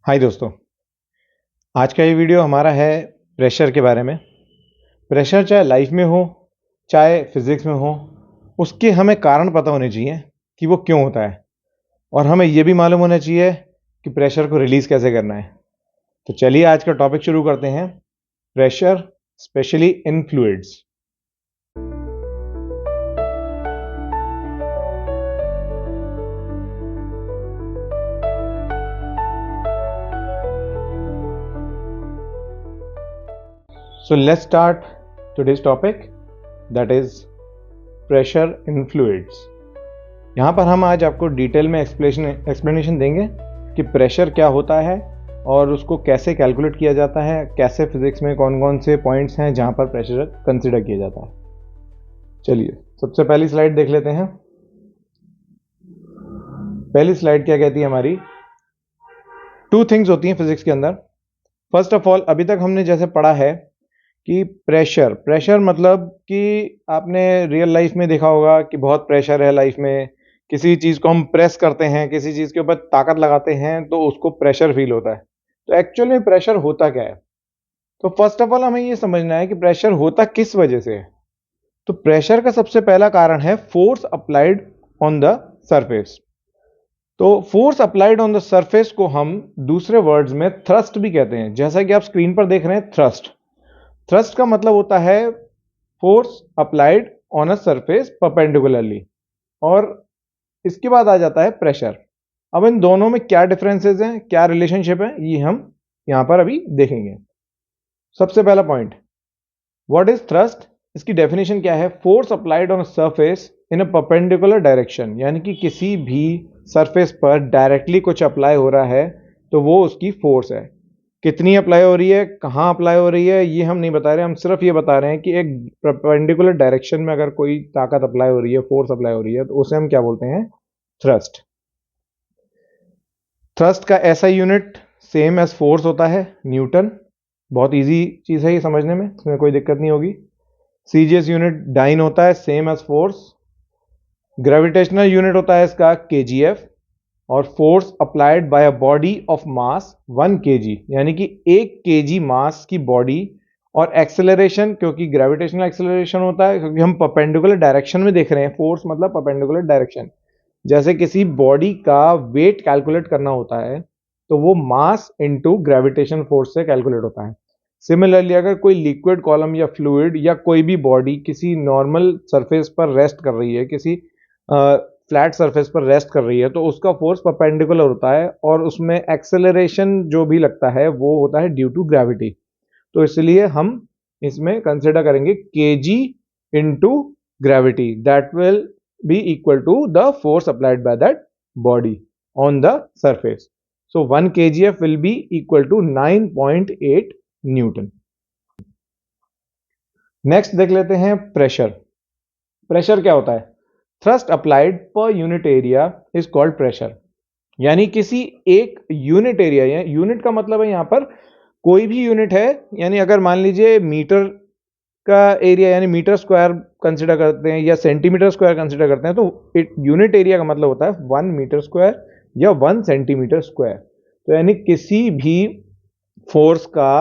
हाय दोस्तों, आज का ये वीडियो हमारा है प्रेशर के बारे में। प्रेशर चाहे लाइफ में हो, चाहे फिजिक्स में हो, उसके हमें कारण पता होने चाहिए कि वो क्यों होता है और हमें ये भी मालूम होना चाहिए कि प्रेशर को रिलीज़ कैसे करना है। तो चलिए आज का टॉपिक शुरू करते हैं। Pressure specially in fluids. So let's start today's topic, that is pressure in fluids. यहाँ पर हम आज आपको डिटेल में एक्सप्लेनेशन देंगे कि प्रेशर क्या होता है और उसको कैसे कैलकुलेट किया जाता है, कैसे फिजिक्स में कौन कौन से पॉइंट्स हैं जहाँ पर प्रेशर कंसिडर किया जाता है। चलिए सबसे पहली स्लाइड देख लेते हैं। पहली स्लाइड क्या कहती है हमारी? टू थिंग्स होती हैं फिजिक्स के अंदर। फर्स्ट ऑफ ऑल, अभी तक हमने जैसे पढ़ा है कि प्रेशर मतलब कि आपने रियल लाइफ में देखा होगा कि बहुत प्रेशर है लाइफ में। किसी चीज़ को हम प्रेस करते हैं, किसी चीज़ के ऊपर ताकत लगाते हैं तो उसको प्रेशर फील होता है। तो एक्चुअल में प्रेशर होता क्या है? तो फर्स्ट ऑफ ऑल हमें ये समझना है कि प्रेशर होता किस वजह से है। तो प्रेशर का सबसे पहला कारण है force applied on the surface. तो force applied on the surface को हम दूसरे वर्ड्स में थ्रस्ट भी कहते हैं। जैसा कि आप स्क्रीन पर देख रहे हैं, थ्रस्ट का मतलब होता है force applied on a surface perpendicularly, और इसके बाद आ जाता है प्रेशर। अब इन दोनों में क्या डिफरेंसेस हैं, क्या रिलेशनशिप है, ये हम यहां पर अभी देखेंगे। सबसे पहला पॉइंट, व्हाट इज थ्रस्ट? इसकी डेफिनेशन क्या है? Force applied on a surface in a perpendicular direction, यानी कि किसी भी सरफेस पर डायरेक्टली कुछ अप्लाई हो रहा है तो वो उसकी फोर्स है। कितनी अप्लाई हो रही है, कहाँ अप्लाई हो रही है, ये हम नहीं बता रहे। हम सिर्फ ये बता रहे हैं कि एक परपेंडिकुलर डायरेक्शन में अगर कोई ताकत अप्लाई हो रही है, फोर्स अप्लाई हो रही है, तो उसे हम क्या बोलते हैं? थ्रस्ट। थ्रस्ट का ऐसा यूनिट सेम एज फोर्स होता है, न्यूटन। बहुत इजी चीज़ है ये समझने में, इसमें कोई दिक्कत नहीं होगी। सीजीएस यूनिट डाइन होता है, same as force. Gravitational unit होता है इसका केजीएफ, और force applied by a body of mass 1 kg, यानी कि 1 केजी मास की बॉडी। और एक्सेलरेशन, क्योंकि ग्रेविटेशनल एक्सेलरेशन होता है क्योंकि हम परपेंडिकुलर डायरेक्शन में देख रहे हैं। फोर्स मतलब परपेंडिकुलर डायरेक्शन। जैसे किसी बॉडी का वेट कैलकुलेट करना होता है तो वो मास इनटू ग्रेविटेशन फोर्स से कैलकुलेट होता है। सिमिलरली अगर कोई लिक्विड कॉलम या फ्लूइड या कोई भी बॉडी किसी नॉर्मल सरफेस पर रेस्ट कर रही है, किसी फ्लैट सरफेस पर रेस्ट कर रही है, तो उसका फोर्स परपेंडिकुलर होता है और उसमें एक्सेलरेशन जो भी लगता है वो होता है ड्यू टू ग्रेविटी। तो इसलिए हम इसमें कंसिडर करेंगे kg into gravity, that will be equal to the force applied by that body on the surface. So 1 kgf will be equal to 9.8 newton. Next देख लेते हैं प्रेशर। प्रेशर क्या होता है? Thrust applied per unit area is called pressure. यानी किसी एक unit area, या यूनिट का मतलब है यहां पर कोई भी यूनिट है। यानी अगर मान लीजिए मीटर का एरिया, यानी मीटर स्क्वायर कंसिडर करते हैं या सेंटीमीटर स्क्वायर कंसिडर करते हैं, तो यूनिट एरिया का मतलब होता है 1 मीटर स्क्वायर या 1 सेंटीमीटर स्क्वायर। तो यानी किसी भी फोर्स का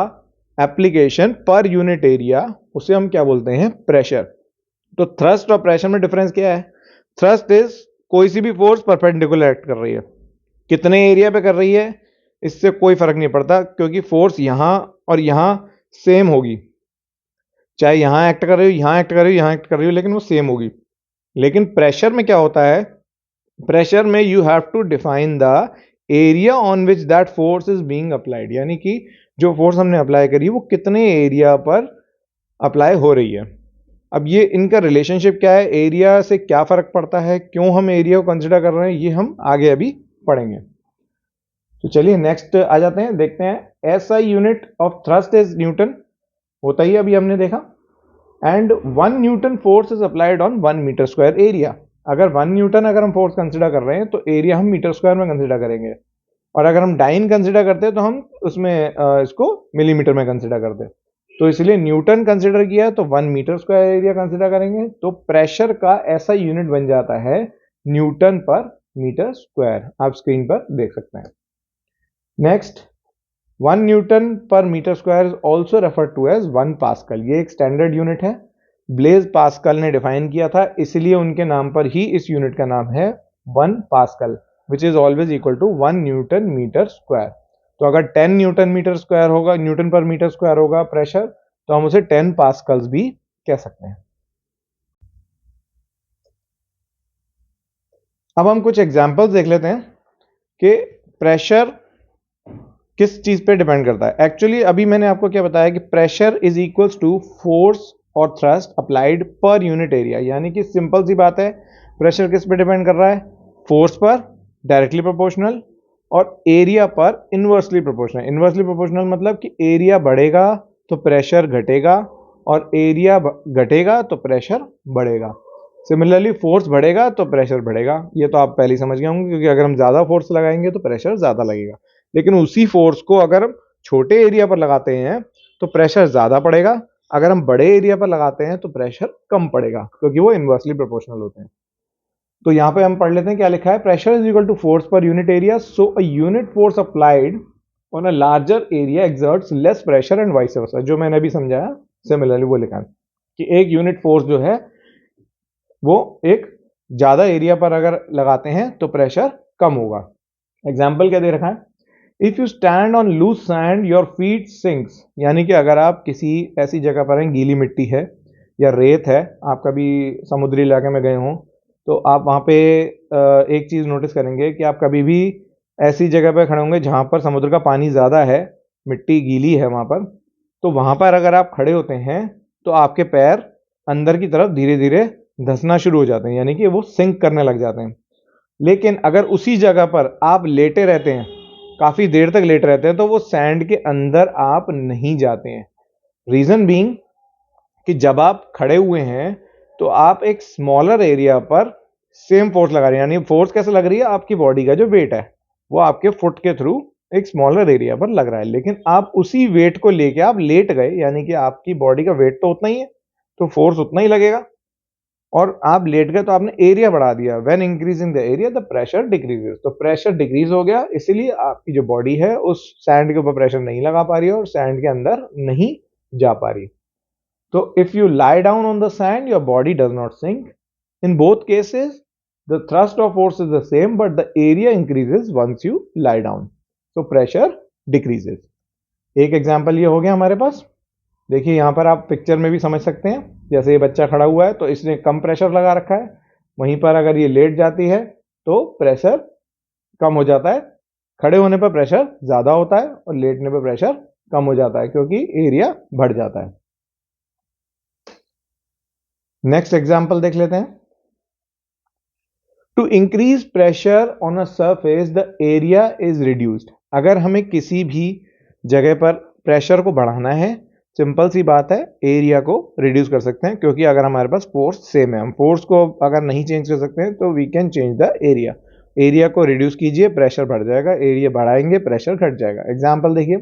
एप्लीकेशन पर यूनिट एरिया, उसे हम क्या बोलते हैं? प्रेशर। तो थ्रस्ट और प्रेशर में डिफरेंस क्या है? थ्रस्ट इज कोई सी भी फोर्स परपेंडिकुलर एक्ट कर रही है। कितने एरिया पे कर रही है इससे कोई फर्क नहीं पड़ता, क्योंकि फोर्स यहां और यहां सेम होगी। चाहे यहां एक्ट कर रही हो, यहां एक्ट कर रही हो, यहां एक्ट कर रही हो, लेकिन वो सेम होगी। लेकिन प्रेशर में क्या होता है? प्रेशर में you have to define the area on which that force is being applied, यानी कि जो फोर्स हमने अप्लाई करी वो कितने एरिया पर अप्लाई हो रही है। अब ये इनका रिलेशनशिप क्या है, एरिया से क्या फर्क पड़ता है, क्यों हम एरिया को कंसिडर कर रहे हैं, ये हम आगे अभी पढ़ेंगे। तो चलिए नेक्स्ट आ जाते हैं, देखते हैं। SI unit of thrust is newton, होता ही अभी हमने देखा। And 1 newton force is applied on 1 metre square area. अगर 1 न्यूटन अगर हम फोर्स कंसिडर कर रहे हैं तो एरिया हम मीटर स्क्वायर में कंसिडर करेंगे, और अगर हम डाइन कंसिडर करते हैं तो हम उसमें इसको मिलीमीटर में कंसिडर करते हैं। तो इसलिए न्यूटन कंसिडर किया तो 1 मीटर स्क्वायर एरिया कंसिडर करेंगे। तो प्रेशर का ऐसा यूनिट बन जाता है न्यूटन पर मीटर स्क्वायर। आप स्क्रीन पर देख सकते हैं। Next, 1 newton per metre square is also refer to as 1 pascal. ये एक स्टैंडर्ड यूनिट है, ब्लेज पास्कल ने डिफाइन किया था, इसलिए उनके नाम पर ही इस यूनिट का नाम है 1 pascal, which is always equal to 1 newton metre square. तो अगर 10 न्यूटन मीटर स्क्वायर होगा, न्यूटन पर मीटर स्क्वायर होगा प्रेशर, तो हम उसे 10 पास्कल्स भी कह सकते हैं। अब हम कुछ एग्जांपल्स देख लेते हैं कि प्रेशर किस चीज पे डिपेंड करता है। एक्चुअली अभी मैंने आपको क्या बताया कि pressure is equals to force और thrust applied per unit area, यानी कि सिंपल सी बात है, प्रेशर किस पे डिपेंड कर रहा है? फोर्स पर डायरेक्टली प्रोपोर्शनल और एरिया पर इनवर्सली प्रोपोर्शनल। इनवर्सली प्रोपोर्शनल मतलब कि एरिया बढ़ेगा तो प्रेशर घटेगा और एरिया घटेगा तो प्रेशर बढ़ेगा। सिमिलरली फोर्स बढ़ेगा तो प्रेशर बढ़ेगा, ये तो आप पहले ही समझ गए होंगे, क्योंकि अगर हम ज्यादा फोर्स लगाएंगे तो प्रेशर ज्यादा लगेगा, लेकिन उसी फोर्स को अगर हम छोटे एरिया पर लगाते हैं तो प्रेशर ज्यादा पड़ेगा, अगर हम बड़े एरिया पर लगाते हैं तो प्रेशर कम पड़ेगा, क्योंकि वो इनवर्सली प्रोपोर्शनल होते हैं। तो यहां पे हम पढ़ लेते हैं क्या लिखा है, pressure is equal to force per unit area, so a unit force applied on a larger area exerts less pressure and vice versa. जो मैंने अभी समझाया सिमिलरली वो लिखा है कि एक यूनिट फोर्स जो है वो एक ज्यादा एरिया पर अगर लगाते हैं तो प्रेशर कम होगा। एग्जाम्पल क्या दे रखा है, if you stand on loose sand your feet sinks, यानी कि अगर आप किसी ऐसी जगह पर हैं, गीली मिट्टी है या रेत है, आप कभी समुद्री इलाके में गए हों तो आप वहाँ पे एक चीज़ नोटिस करेंगे कि आप कभी भी ऐसी जगह पर खड़े होंगे जहाँ पर समुद्र का पानी ज़्यादा है, मिट्टी गीली है वहाँ पर, तो वहाँ पर अगर आप खड़े होते हैं तो आपके पैर अंदर की तरफ धीरे धीरे धंसना शुरू हो जाते हैं, यानी कि वो सिंक करने लग जाते हैं। लेकिन अगर उसी जगह पर आप लेटे रहते हैं, काफी देर तक लेटे रहते हैं, तो वो सैंड के अंदर आप नहीं जाते हैं। रीजन बीइंग कि जब आप खड़े हुए हैं तो आप एक स्मॉलर एरिया पर सेम फोर्स लगा रहे हैं, यानी फोर्स कैसे लग रही है, आपकी बॉडी का जो वेट है वो आपके फुट के थ्रू एक स्मॉलर एरिया पर लग रहा है, लेकिन आप उसी वेट को लेके आप लेट गए, यानी कि आपकी बॉडी का वेट तो उतना ही है, तो फोर्स उतना ही लगेगा, और आप लेट गए तो आपने एरिया बढ़ा दिया। When increasing the area the pressure decreases, तो प्रेशर डिक्रीज हो गया, इसीलिए आपकी जो बॉडी है उस सैंड के ऊपर प्रेशर नहीं लगा पा रही है और सैंड के अंदर नहीं जा पा रही। तो if you lie down on the sand your body does not sink. In both cases the thrust of force is the same but the area increases once you lie down, so pressure decreases. एक example ये हो गया हमारे पास। देखिए यहां पर आप picture में भी समझ सकते हैं, जैसे ये बच्चा खड़ा हुआ है तो इसने कम प्रेशर लगा रखा है, वहीं पर अगर ये लेट जाती है तो प्रेशर कम हो जाता है, खड़े होने पर प्रेशर ज्यादा होता है और लेटने पर प्रेशर कम हो जाता है, क्योंकि एरिया बढ़ जाता है। नेक्स्ट एग्जांपल देख लेते हैं। To increase pressure on a surface the area is reduced. अगर हमें किसी भी जगह पर प्रेशर को बढ़ाना है, सिंपल सी बात है, एरिया को रिड्यूस कर सकते हैं, क्योंकि अगर हमारे पास फोर्स सेम है, हम फोर्स को अगर नहीं चेंज कर सकते हैं तो we can change the area. Area को रिड्यूस कीजिए, प्रेशर बढ़ जाएगा, एरिया बढ़ाएंगे प्रेशर घट जाएगा। एग्जाम्पल देखिए,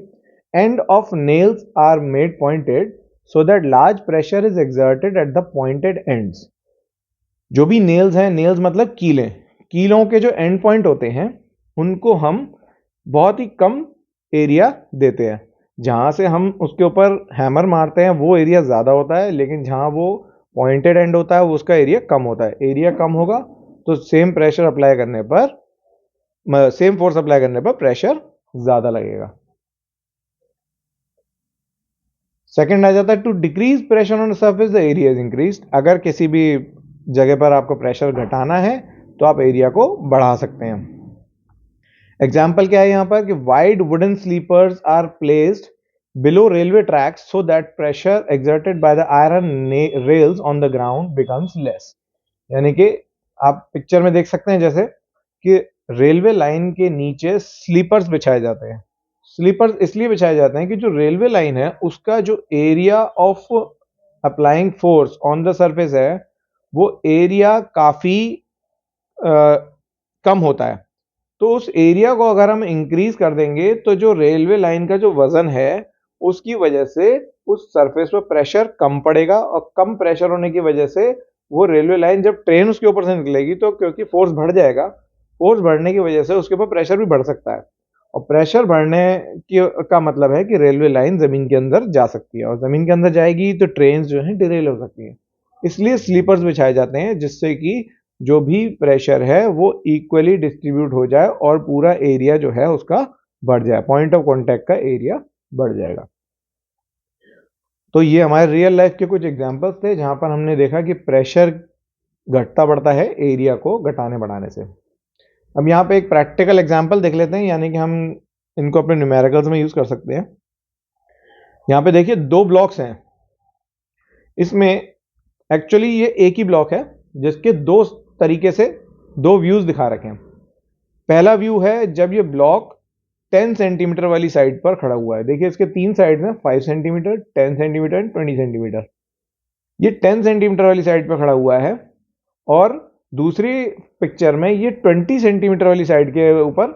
end of nails are made pointed so that large pressure is exerted at the pointed ends. जो भी नेल्स हैं, नेल्स मतलब कीलें, कीलों के जो एंड पॉइंट होते हैं उनको हम बहुत ही कम एरिया देते हैं, जहां से हम उसके ऊपर हैमर मारते हैं वो एरिया ज्यादा होता है, लेकिन जहां वो पॉइंटेड एंड होता है वो उसका एरिया कम होता है। एरिया कम होगा तो सेम प्रेशर अप्लाई करने पर, सेम फोर्स अप्लाई करने पर प्रेशर ज्यादा लगेगा। सेकंड आ जाता है to decrease pressure on surface the area is increase. अगर किसी भी जगह पर आपको प्रेशर घटाना है तो आप एरिया को बढ़ा सकते हैं। एग्जाम्पल क्या है यहां पर कि wide wooden sleepers are placed below railway tracks so that pressure exerted by the iron rails on the ground becomes less. यानी कि आप पिक्चर में देख सकते हैं जैसे कि रेलवे लाइन के नीचे स्लीपर्स बिछाए जाते हैं। स्लीपर्स इसलिए बिछाए जाते हैं कि जो रेलवे लाइन है उसका जो area of applying force on the surface है वो एरिया काफी कम होता है, तो उस एरिया को अगर हम इंक्रीज कर देंगे तो जो रेलवे लाइन का जो वजन है उसकी वजह से उस सरफेस पर प्रेशर कम पड़ेगा, और कम प्रेशर होने की वजह से वो रेलवे लाइन जब ट्रेन उसके ऊपर से निकलेगी तो क्योंकि फोर्स बढ़ जाएगा, फोर्स बढ़ने की वजह से उसके ऊपर प्रेशर भी बढ़ सकता है, और प्रेशर बढ़ने का मतलब है कि रेलवे लाइन ज़मीन के अंदर जा सकती है, और ज़मीन के अंदर जाएगी तो ट्रेन जो हैं डिरेल हो सकती हैं। इसलिए स्लीपर्स बिछाए जाते हैं, जिससे कि जो भी प्रेशर है वो इक्वली डिस्ट्रीब्यूट हो जाए और पूरा एरिया जो है उसका बढ़ जाए, पॉइंट ऑफ कॉन्टैक्ट का एरिया बढ़ जाएगा। तो ये हमारे रियल लाइफ के कुछ एग्जांपल्स थे जहां पर हमने देखा कि प्रेशर घटता बढ़ता है एरिया को घटाने बढ़ाने से। अब यहाँ पे एक प्रैक्टिकल एग्जांपल देख लेते हैं, यानी कि हम इनको अपने न्यूमेरिकल्स में यूज कर सकते हैं। यहाँ पे देखिए दो ब्लॉक्स हैं, इसमें एक्चुअली ये एक ही ब्लॉक है जिसके दो तरीके से दो व्यूज दिखा रखे हैं। पहला व्यू है जब ये ब्लॉक 10 सेंटीमीटर वाली साइड पर खड़ा हुआ है। देखिए इसके तीन साइड हैं, 5 सेंटीमीटर, 10 सेंटीमीटर एंड 20 सेंटीमीटर। ये 10 सेंटीमीटर वाली साइड पर खड़ा हुआ है, और दूसरी पिक्चर में ये 20 सेंटीमीटर वाली साइड के ऊपर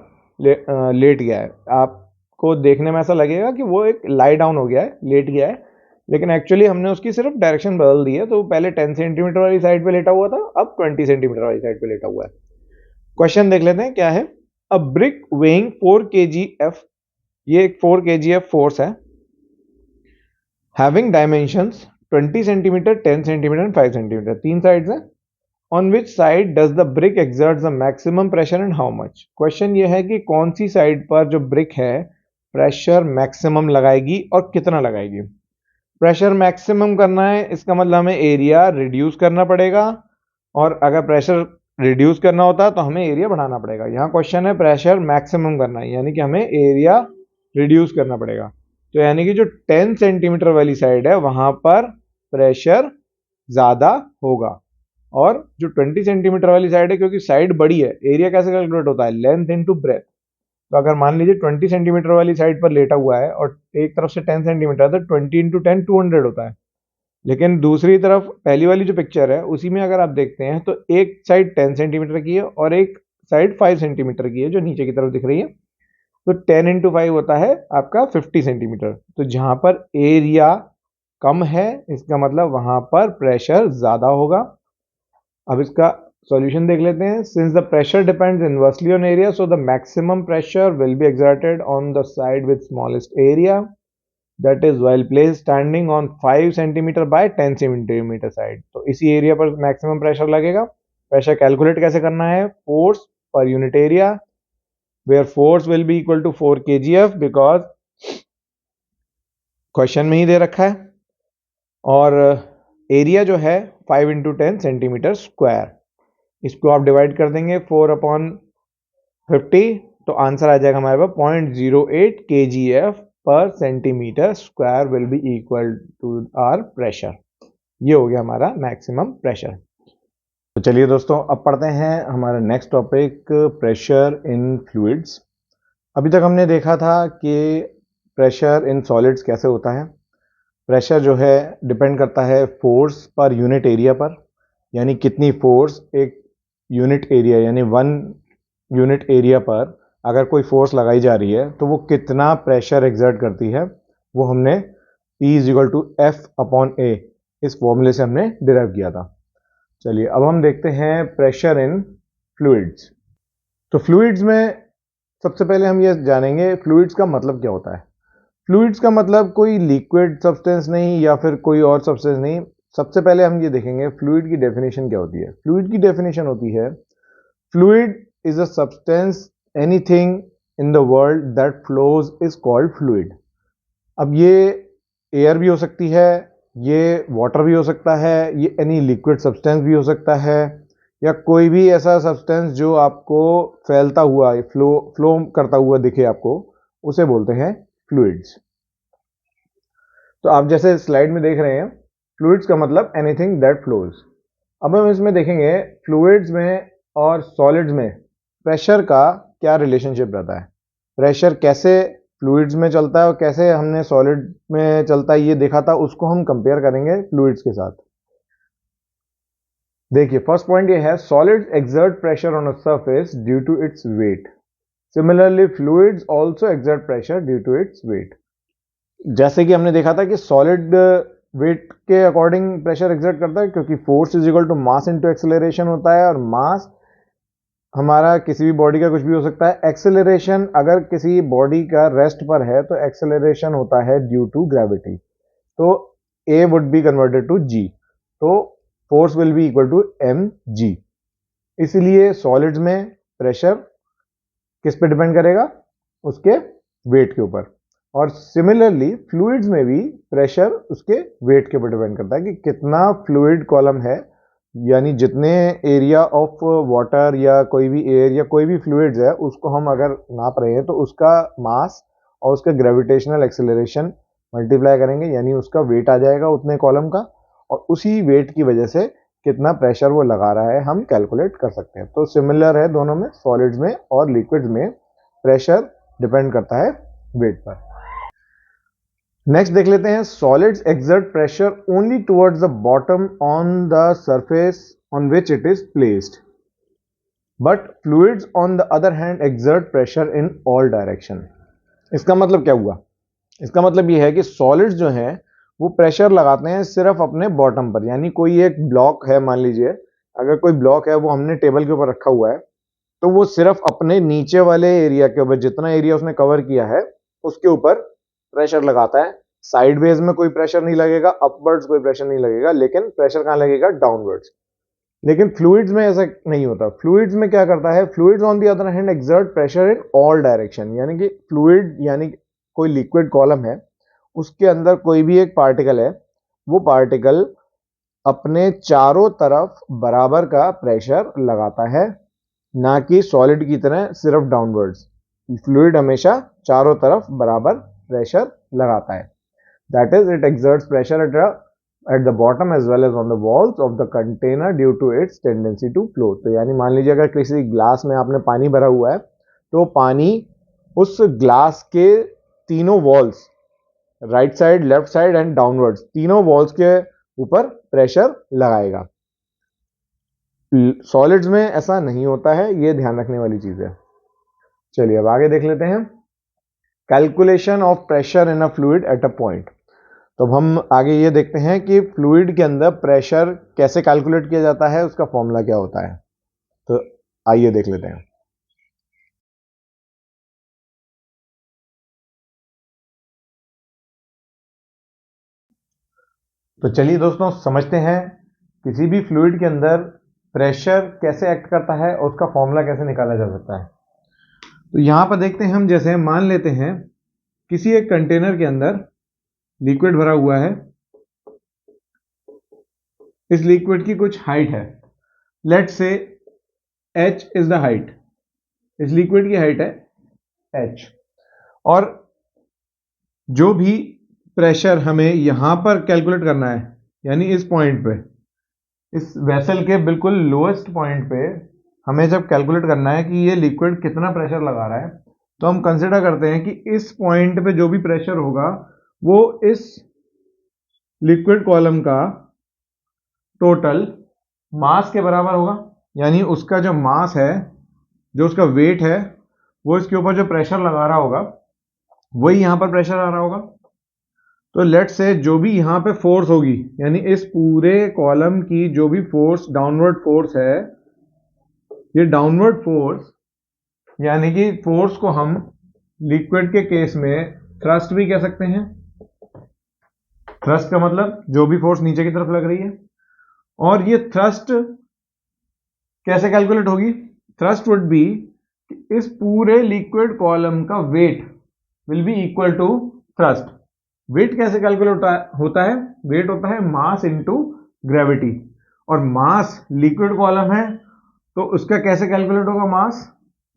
लेट गया है। आपको देखने में ऐसा लगेगा कि वो एक लाई डाउन हो गया है, लेट गया है, लेकिन एक्चुअली हमने उसकी सिर्फ डायरेक्शन बदल दी है। तो पहले 10 सेंटीमीटर वाली साइड पे लेटा हुआ था, अब 20 सेंटीमीटर वाली साइड पे लेटा हुआ है। क्वेश्चन देख लेते हैं क्या है। अ ब्रिक वेइंग 4 kgf, ये एक 4 kgf फोर्स है, having dimensions 20 centimetre, 10 centimetre and 5 centimetre, तीन साइड्स हैं। On which side does the brick exerts the maximum pressure and how much? Question ये है कि कौन सी साइड पर जो ब्रिक है प्रेशर मैक्सिमम लगाएगी और कितना लगाएगी। प्रेशर मैक्सिमम करना है, इसका मतलब हमें एरिया रिड्यूस करना पड़ेगा, और अगर प्रेशर रिड्यूस करना होता है तो हमें एरिया बढ़ाना पड़ेगा। यहाँ क्वेश्चन है प्रेशर मैक्सिमम करना है, यानी कि हमें एरिया रिड्यूस करना पड़ेगा। तो यानी कि जो 10 सेंटीमीटर वाली साइड है वहां पर प्रेशर ज़्यादा होगा, और जो 20 सेंटीमीटर वाली साइड है, क्योंकि साइड बड़ी है, एरिया कैसे कैलकुलेट होता है, लेंथ इनटू ब्रेथ। तो अगर मान लीजिए 20 सेंटीमीटर वाली साइड पर लेटा हुआ है और एक तरफ से 10 सेंटीमीटर, तो 20 इंटू 10 200 होता है। लेकिन दूसरी तरफ पहली वाली जो पिक्चर है उसी में अगर आप देखते हैं तो एक साइड 10 सेंटीमीटर की है और एक साइड 5 सेंटीमीटर की है जो नीचे की तरफ दिख रही है। तो 10 इंटू 5 होता है आपका 50 सेंटीमीटर। तो जहां पर एरिया कम है, इसका मतलब वहां पर प्रेशर ज्यादा होगा। अब इसका सॉल्यूशन देख लेते हैं। Since the pressure depends inversely on area, so the maximum pressure will be exerted on the side with smallest area, that is while place standing on 5 centimetre by 10 centimetre side. तो इसी area पर maximum pressure लगेगा। Pressure calculate कैसे करना है, force per unit area, where force will be equal to 4 kgf, because question में ही दे रखा है, और एरिया जो है 5 इंटू 10 सेंटीमीटर स्क्वायर। इसको आप डिवाइड कर देंगे 4/50, तो आंसर आ जाएगा हमारे पास 0.08 kgf per centimetre square will be equal to our pressure. ये हो गया हमारा मैक्सिमम प्रेशर। तो चलिए दोस्तों, अब पढ़ते हैं हमारा next topic, pressure in fluids. अभी तक हमने देखा था कि प्रेशर इन सॉलिड्स कैसे होता है। प्रेशर जो है डिपेंड करता है फोर्स पर यूनिट एरिया पर, यानी कितनी फोर्स एक यूनिट एरिया यानी 1 यूनिट एरिया पर अगर कोई फोर्स लगाई जा रही है तो वो कितना प्रेशर एक्सर्ट करती है, वो हमने P = F/A इस फॉर्मूले से हमने डिराइव किया था। चलिए अब हम देखते हैं प्रेशर इन फ्लूइड्स। तो फ्लूइड्स में सबसे पहले हम ये जानेंगे फ्लूइड्स का मतलब क्या होता है। फ्लूइड्स का मतलब कोई लिक्विड सब्सटेंस नहीं या फिर कोई और सब्सटेंस नहीं। सबसे पहले हम ये देखेंगे फ्लूइड की डेफिनेशन क्या होती है। फ्लूइड की डेफिनेशन होती है, fluid is a substance anything in the world that flows is called fluid. अब ये एयर भी हो सकती है, ये वाटर भी हो सकता है, ये एनी लिक्विड सब्सटेंस भी हो सकता है, या कोई भी ऐसा सब्सटेंस जो आपको फैलता हुआ फ्लो करता हुआ दिखे आपको, उसे बोलते हैं फ्लूइड्स। तो आप जैसे स्लाइड में देख रहे हैं, फ्लूइड्स का मतलब एनीथिंग दैट फ्लोज। अब हम इसमें देखेंगे फ्लूइड्स में और सॉलिड्स में प्रेशर का क्या रिलेशनशिप रहता है, प्रेशर कैसे फ्लूइड्स में चलता है और कैसे हमने सॉलिड में चलता है ये देखा था, उसको हम कंपेयर करेंगे फ्लूइड्स के साथ। देखिए फर्स्ट पॉइंट ये है, solids exert pressure on a surface due to its weight. Similarly fluids also exert pressure due to its weight. जैसे कि हमने देखा था कि सॉलिड वेट के अकॉर्डिंग प्रेशर एक्सर्ट करता है, क्योंकि force is equal to mass into acceleration होता है, और मास हमारा किसी भी बॉडी का कुछ भी हो सकता है। एक्सेलरेशन अगर किसी बॉडी का रेस्ट पर है तो एक्सेलरेशन होता है ड्यू टू ग्रेविटी। तो A would be converted to G, तो force will be equal to mg। इसलिए सॉलिड्स में प्रेशर किस पे डिपेंड करेगा? उसके वेट के ऊपर। और सिमिलरली फ्लूइड्स में भी प्रेशर उसके वेट के ऊपर डिपेंड करता है कि कितना फ्लूइड कॉलम है, यानी जितने एरिया ऑफ वाटर या कोई भी एयर या कोई भी फ्लूइड्स है उसको हम अगर नाप रहे हैं तो उसका मास और उसका ग्रेविटेशनल एक्सेलरेशन मल्टीप्लाई करेंगे, यानी उसका वेट आ जाएगा उतने कॉलम का, और उसी वेट की वजह से कितना प्रेशर वो लगा रहा है हम कैलकुलेट कर सकते हैं। तो सिमिलर है दोनों में, सॉलिड्स में और लिक्विड्स में प्रेशर डिपेंड करता है वेट पर। नेक्स्ट देख लेते हैं, solids exert pressure only towards the bottom on the surface on which it is placed, but fluids on the other hand exert pressure in all direction. इसका मतलब क्या हुआ? इसका मतलब ये है कि सॉलिड्स जो हैं वो प्रेशर लगाते हैं सिर्फ अपने बॉटम पर, यानी कोई एक ब्लॉक है, मान लीजिए अगर कोई ब्लॉक है वो हमने टेबल के ऊपर रखा हुआ है, तो वो सिर्फ अपने नीचे वाले एरिया के ऊपर, जितना एरिया उसने कवर किया है उसके ऊपर प्रेशर लगाता है। साइडवेज में कोई प्रेशर नहीं लगेगा, अपवर्ड्स कोई प्रेशर नहीं लगेगा, लेकिन प्रेशर कहां लगेगा? डाउनवर्ड्स। लेकिन फ्लूइड्स में ऐसा नहीं होता। फ्लूइड्स में क्या करता है? Fluids on the other hand exert pressure in all direction, यानी कि फ्लूइड यानी कोई लिक्विड कॉलम है, उसके अंदर कोई भी एक पार्टिकल है, वो पार्टिकल अपने चारों तरफ बराबर का प्रेशर लगाता है, ना कि सॉलिड की तरह सिर्फ डाउनवर्ड्स। फ्लूइड हमेशा चारों तरफ बराबर प्रेशर लगाता है। That is it exerts pressure at the bottom as well as on the walls of the container due to its tendency to flow। तो यानी मान लीजिए अगर किसी ग्लास में आपने पानी भरा हुआ है तो पानी उस ग्लास के तीनों walls, right side, left side and downwards, तीनों वॉल्स के ऊपर प्रेशर लगाएगा। सॉलिड्स में ऐसा नहीं होता है, ये ध्यान रखने वाली चीज है। चलिए अब आगे देख लेते हैं, calculation of pressure in a fluid at a point. तो अब हम आगे ये देखते हैं कि फ्लूइड के अंदर प्रेशर कैसे कैलकुलेट किया जाता है, उसका फॉर्मूला क्या होता है। तो आइए देख लेते हैं। तो चलिए दोस्तों समझते हैं किसी भी फ्लूइड के अंदर प्रेशर कैसे एक्ट करता है और उसका फॉर्मूला कैसे निकाला जा सकता है। तो यहां पर देखते हैं हम, जैसे मान लेते हैं किसी एक कंटेनर के अंदर लिक्विड भरा हुआ है, इस लिक्विड की कुछ हाइट है, let's say h is the height, इस लिक्विड की हाइट है h, और जो भी प्रेशर हमें यहां पर कैलकुलेट करना है, यानी इस पॉइंट पे, इस वेसल के बिल्कुल लोएस्ट पॉइंट पे हमें जब कैलकुलेट करना है कि ये लिक्विड कितना प्रेशर लगा रहा है, तो हम कंसिडर करते हैं कि इस पॉइंट पे जो भी प्रेशर होगा वो इस लिक्विड कॉलम का टोटल मास के बराबर होगा, यानी उसका जो मास है, जो उसका वेट है, वो इसके ऊपर जो प्रेशर लगा रहा होगा वही यहां पर प्रेशर आ रहा होगा। तो लेट से जो भी यहां पे फोर्स होगी, यानी इस पूरे कॉलम की जो भी फोर्स, डाउनवर्ड फोर्स है, ये डाउनवर्ड फोर्स, यानी कि फोर्स को हम लिक्विड के केस में थ्रस्ट भी कह सकते हैं। थ्रस्ट का मतलब जो भी फोर्स नीचे की तरफ लग रही है। और ये थ्रस्ट कैसे कैलकुलेट होगी? थ्रस्ट वुड बी, इस पूरे लिक्विड कॉलम का weight will be equal to thrust. Weight कैसे कैलकुलेट होता है? वेट होता है मास इनटू ग्रेविटी, और मास लिक्विड कॉलम है तो उसका कैसे कैलकुलेट होगा?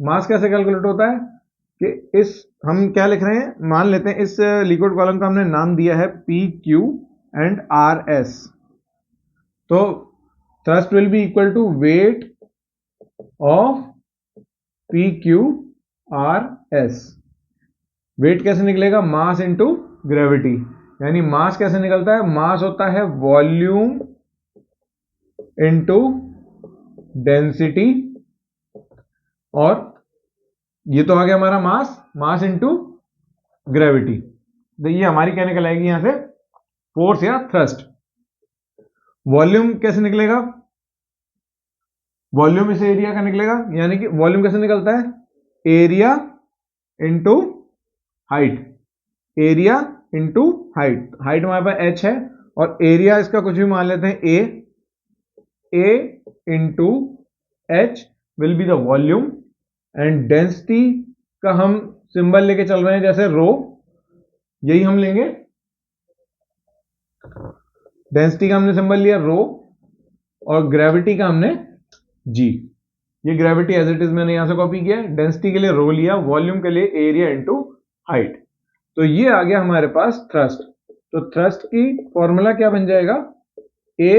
मास कैसे कैलकुलेट होता है कि इस, हम क्या लिख रहे हैं, मान लेते हैं इस लिक्विड कॉलम का हमने नाम दिया है P Q and R S. तो thrust will be equal to weight of P Q R S. Weight कैसे निकलेगा? मास इनटू ग्रेविटी, यानी मास कैसे निकलता है? मास होता है वॉल्यूम इनटू डेंसिटी, और ये तो आ गया हमारा मास इनटू ग्रेविटी। तो ये हमारी क्या निकल आएगी यहां से? फोर्स या थ्रस्ट। वॉल्यूम कैसे निकलेगा? वॉल्यूम इस एरिया का निकलेगा, यानी कि वॉल्यूम कैसे निकलता है, area into height, area into height, height हमारे पास h है और एरिया इसका कुछ भी मान लेते हैं a into h will be the volume and density का हम सिंबल लेके चल रहे हैं जैसे रो, यही हम लेंगे, डेंसिटी का हमने सिंबल लिया रो और ग्रेविटी का हमने जी, ये ग्रेविटी एज इट इज मैंने यहां से कॉपी किया, डेंसिटी के लिए रो लिया, वॉल्यूम के लिए एरिया इंटू हाइट। तो ये आ गया हमारे पास थ्रस्ट। तो थ्रस्ट की फॉर्मूला क्या बन जाएगा, ए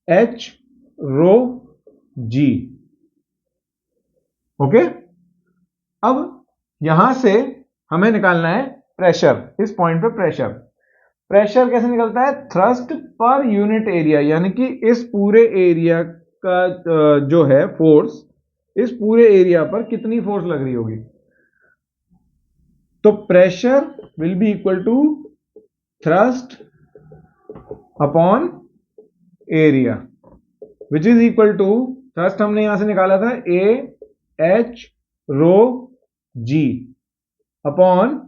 एच रो जी। ओके, अब यहां से हमें निकालना है प्रेशर, इस पॉइंट पे प्रेशर। प्रेशर कैसे निकलता है, थ्रस्ट पर यूनिट एरिया, यानी कि इस पूरे एरिया का जो है फोर्स, इस पूरे एरिया पर कितनी फोर्स लग रही होगी। तो pressure will be equal to thrust upon area which is equal to, thrust हमने यहां से निकाला था A H rho G upon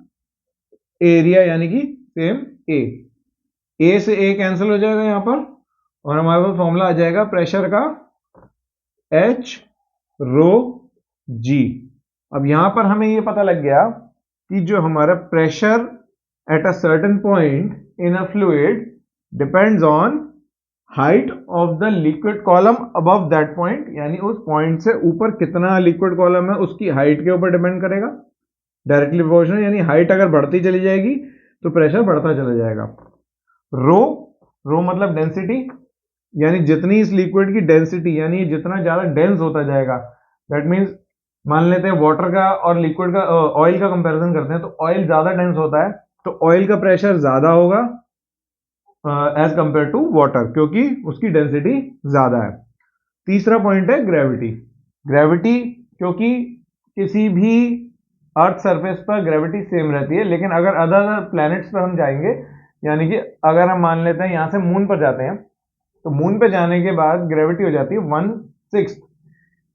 area, यानी कि सेम ए से ए कैंसिल हो जाएगा यहां पर और हमारे पास फॉर्मूला आ जाएगा प्रेशर का एच रो जी। अब यहां पर हमें यह पता लग गया कि जो हमारा pressure at a certain point in a fluid depends on height of the liquid column above that point, यानी उस पॉइंट से ऊपर कितना लिक्विड कॉलम है उसकी हाइट के ऊपर डिपेंड करेगा, डायरेक्टली प्रोपोर्शनल, यानी हाइट अगर बढ़ती चली जाएगी तो प्रेशर बढ़ता चला जाएगा। रो, रो मतलब डेंसिटी, यानी जितनी इस लिक्विड की डेंसिटी, यानी जितना ज्यादा डेंस होता जाएगा, दैट मीन्स मान लेते हैं वाटर का और लिक्विड का ऑयल का कंपैरिजन करते हैं, तो ऑयल ज्यादा डेंस होता है तो ऑयल का प्रेशर ज्यादा होगा एज कंपेयर टू वाटर, क्योंकि उसकी डेंसिटी ज्यादा है। तीसरा पॉइंट है ग्रेविटी। ग्रेविटी, क्योंकि किसी भी अर्थ सरफेस पर ग्रेविटी सेम रहती है, लेकिन अगर अदर प्लैनेट्स पर हम जाएंगे, यानी कि अगर हम मान लेते हैं यहां से मून पर जाते हैं, तो मून पे जाने के बाद ग्रेविटी हो जाती है 1/6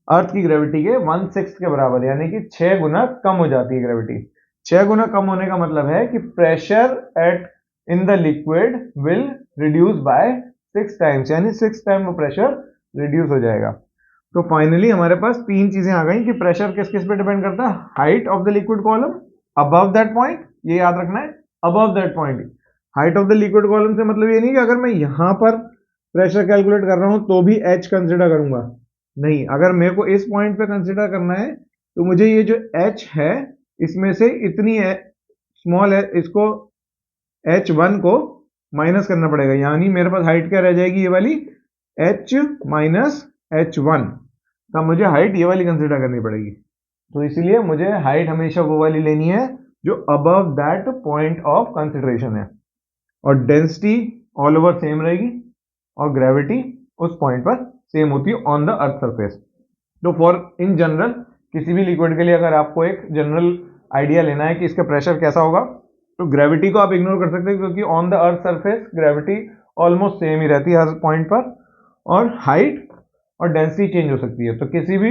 अर्थ की ग्रेविटी के 1/6 के बराबर, यानी कि 6 गुना कम हो जाती है ग्रेविटी। 6 गुना कम होने का मतलब है कि pressure at in the liquid will reduce by 6 times, यानी 6 टाइम वो प्रेशर रिड्यूस हो जाएगा। तो फाइनली हमारे पास तीन चीजें आ गई कि प्रेशर किस किस पे डिपेंड करता है, height of the liquid column above that point, ये याद रखना है, above that point. Height of the liquid column से मतलब ये नहीं कि अगर मैं यहां पर प्रेशर कैलकुलेट कर रहा हूं तो भी एच कंसिडर करूंगा, नहीं, अगर मेरे को इस पॉइंट पे कंसिडर करना है तो मुझे ये जो एच है इसमें से इतनी है स्मॉल है, इसको H1 को माइनस करना पड़ेगा, यानी मेरे पास हाइट क्या रह जाएगी, ये वाली H माइनस H1, तब मुझे हाइट ये वाली कंसिडर करनी पड़ेगी। तो इसलिए मुझे हाइट हमेशा वो वाली लेनी है जो above that point of consideration है, और डेंसिटी ऑल ओवर सेम रहेगी और ग्रेविटी उस पॉइंट पर सेम होती है ऑन द अर्थ सरफेस। तो फॉर इन जनरल किसी भी लिक्विड के लिए अगर आपको एक जनरल आइडिया लेना है कि इसका प्रेशर कैसा होगा, तो ग्रेविटी को आप इग्नोर कर सकते हैं, क्योंकि on the earth surface gravity almost same ही रहती है हर पॉइंट पर, और हाइट और डेंसिटी चेंज हो सकती है। तो किसी भी